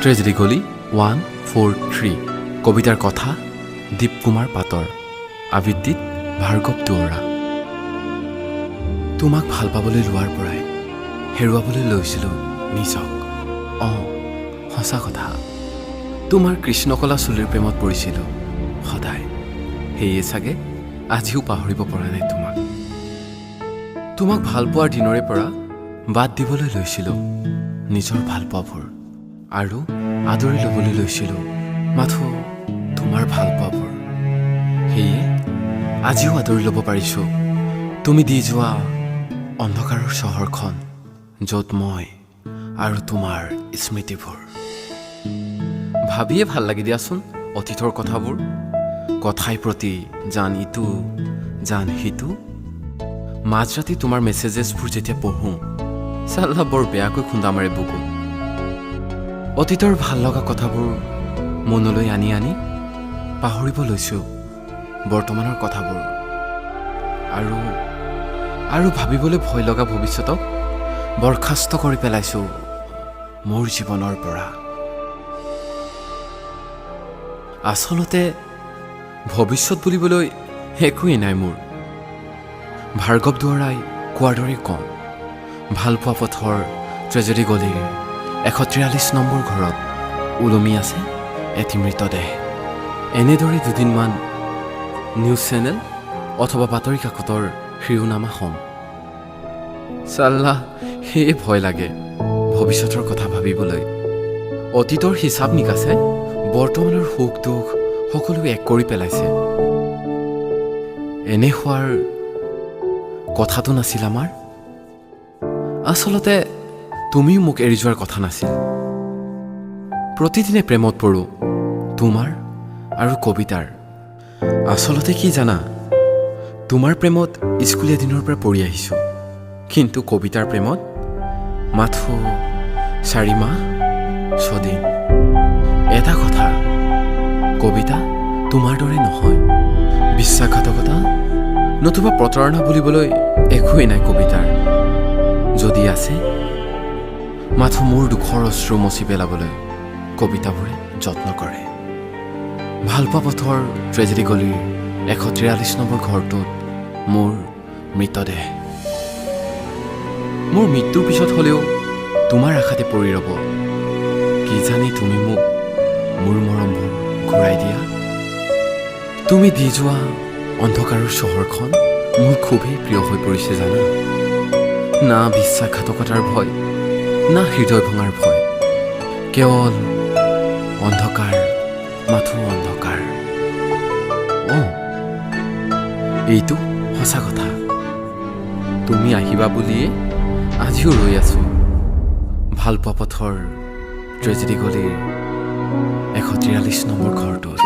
Tragedy গলি 143 কবিতাৰ কথা দীপ কুমাৰ পাটৰ আবৃত্তিত ভাৰ্গৱ দুৱৰা। তোমাক ভাল পাবলৈ লোৱাৰ পৰাই হেৰুৱাবলৈ লৈছিলোঁ নিজক। সঁচা কথা, তোমাৰ কৃষ্ণকলা চুলিৰ প্ৰেমত পৰিছিলোঁ সদায়। সেয়ে চাগে আজিও পাহৰিব পৰা নাই তোমাক ভাল পোৱাৰ দিনৰে পৰা বাদ দিবলৈ লৈছিলোঁ নিজৰ ভাল পোৱাবোৰ আৰু আদৰি ল'বলৈ লৈছিলোঁ মাথো তোমাৰ ভাল পোৱাবোৰ। সেয়ে আজিও আদৰি ল'ব পাৰিছোঁ তুমি দি যোৱা অন্ধকাৰৰ চহৰখন, য'ত মই আৰু তোমাৰ স্মৃতিবোৰ। ভাবিয়ে ভাল লাগি দিয়াচোন অতীতৰ কথাবোৰ, কথাই প্ৰতি জান ইটো জান সিটো। মাজৰাতি তোমাৰ মেছেজেছবোৰ যেতিয়া পঢ়োঁ চাল্লা বৰ বেয়াকৈ খুন্দা মাৰে বুকু। অতীতৰ ভাল লগা কথাবোৰ মনলৈ আনি আনি পাহৰিব লৈছোঁ বৰ্তমানৰ কথাবোৰ, আৰু ভাবিবলৈ ভয় লগা ভৱিষ্যতক বৰখাস্ত কৰি পেলাইছোঁ মোৰ জীৱনৰ পৰা। আচলতে ভৱিষ্যত বুলিবলৈ একোৱেই নাই মোৰ। ভাৰ্গৱ দুৱৰাই কোৱাৰ দৰে কওঁ, ভালপোৱা পথৰ ট্ৰেজেডি গলিৰ 143 নম্বৰ ঘৰত ওলমি আছে এটি মৃতদেহ। এনেদৰে দুদিনমান নিউজ চেনেল অথবা বাতৰি কাকতৰ শিৰোনামা হ'ম। চাল্লা সেয়ে ভয় লাগে ভৱিষ্যতৰ কথা ভাবিবলৈ। অতীতৰ হিচাপ নিকাছে বৰ্তমানৰ সুখ দুখ সকলো এক কৰি পেলাইছে। এনে হোৱাৰ কথাটো নাছিল আমাৰ। আচলতে তুমিও মোক এৰি যোৱাৰ কথা নাছিল। প্ৰতিদিনে প্ৰেমত পৰোঁ তোমাৰ আৰু কবিতাৰ। আচলতে কি জানা, তোমাৰ প্ৰেমত স্কুলীয়া দিনৰ পৰা পঢ়ি আহিছোঁ, কিন্তু কবিতাৰ প্ৰেমত মাথো 4 মাহ 6 দিন। এটা কথা, কবিতা তোমাৰ দৰে নহয়। বিশ্বাসঘাতকতা নতুবা প্ৰতাৰণা বুলিবলৈ একোৱেই নাই কবিতাৰ। যদি আছে মাথো মোৰ দুখৰ অশ্ৰু মচি পেলাবলৈ কবিতাবোৰে যত্ন কৰে। ভালপোৱা পথৰ ট্ৰেজেডি গলিৰ 143 নম্বৰ ঘৰটোত মোৰ মৃতদেহ। মোৰ মৃত্যুৰ পিছত হ'লেও তোমাৰ আশাতে পৰি ৰ'ব। কি জানি তুমি মোক মোৰ মৰমবোৰ ঘূৰাই দিয়া। তুমি দি যোৱা অন্ধকাৰৰ চহৰখন মোৰ খুবেই প্ৰিয় হৈ পৰিছে জানা। না বিশ্বাসঘাতকতাৰ ভয়, না হৃদয় ভঙাৰ ভয়, কেৱল অন্ধকাৰ, মাথো অন্ধকাৰ। এইটো সঁচা কথা। তুমি আহিবা বুলিয়ে আজিও ৰৈ আছোঁ ভালপোৱা পথৰ ট্ৰেজেডি গলিৰ 143 নম্বৰ ঘৰটোত।